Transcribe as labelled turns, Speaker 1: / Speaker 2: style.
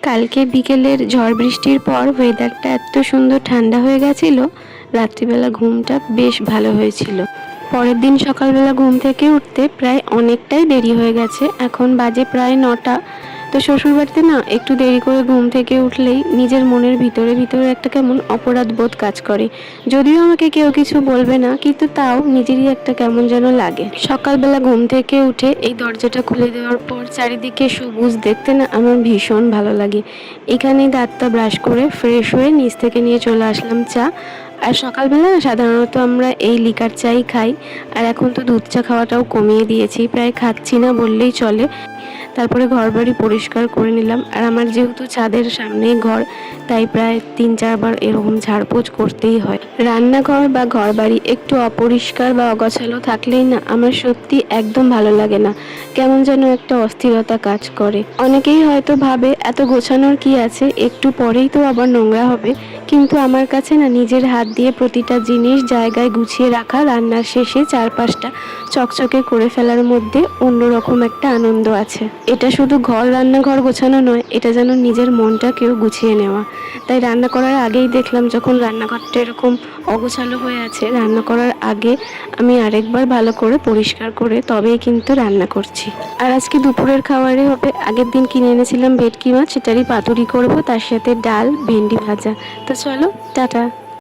Speaker 1: কালকে বিকেলের ঝড় বৃষ্টির পর ওয়েদারটা এত সুন্দর ঠান্ডা হয়ে গেছিল, রাত্রিবেলা ঘুমটা বেশ ভালো হয়েছিল। পরের দিন সকালবেলা ঘুম থেকে উঠতে প্রায় অনেকটাই দেরি হয়ে গেছে, এখন বাজে প্রায় 9টা। তো শ্বশুরবাড়িতে না একটু দেরি করে ঘুম থেকে উঠলেই নিজের মনের ভিতরে ভিতরে একটা কেমন অপরাধ বোধ কাজ করে। যদিও আমাকে কেউ কিছু বলবে না, কিন্তু তাও নিজেরই একটা কেমন যেন লাগে। সকালবেলা ঘুম থেকে উঠে এই দরজাটা খুলে দেওয়ার পর চারিদিকে সবুজ দেখতে না আমার ভীষণ ভালো লাগে। এখানেই দাঁতটা ব্রাশ করে ফ্রেশ হয়ে নিচ থেকে নিয়ে চলে আসলাম চা। আর সকালবেলা না সাধারণত আমরা এই লিকার চাই খাই, আর এখন তো দুধ চা খাওয়াটাও কমিয়ে দিয়েছি, প্রায় খাচ্ছি না বললেই চলে। তারপরে ঘরবাড়ি পরিষ্কার করে নিলাম, আর আমার যেহেতু ছাদের সামনেই ঘর, তাই প্রায় 3-4 বার এরকম ঝাড়পোছ করতেই হয়। রান্নাঘর বা ঘরবাড়ি একটু অপরিষ্কার বা অগোছালো থাকলেই না আমার সত্যি একদম ভালো লাগে না, কেমন যেন একটা অস্থিরতা কাজ করে। অনেকেই হয়তো ভাবে এত গোছানোর কি আছে, একটু পরেই তো আবার নোংরা হবে, কিন্তু আমার কাছে না নিজের হাত দিয়ে প্রতিটা জিনিস জায়গায় গুছিয়ে রাখা, রান্নার শেষে চারপাশটা চকচকে করে ফেলার মধ্যে অন্যরকম একটা আনন্দ আছে। এটা শুধু রান্নাঘর গোছানো নয়, এটা যেন নিজের মনটাকেও গুছিয়ে নেওয়া। তাই রান্না করার আগেই দেখলাম যখন রান্নাঘরটা এরকম অগোছালো হয়ে আছে, রান্না করার আগে আমি আরেকবার ভালো করে পরিষ্কার করে তবেই কিন্তু রান্না করছি। আর আজকে দুপুরের খাবারে হবে, আগের দিন কিনে এনেছিলাম ভেটকি মাছ, সেটারই পাতুরি করব, তার সাথে ডাল, ভেন্ডি ভাজা। তো চলো, টাটা।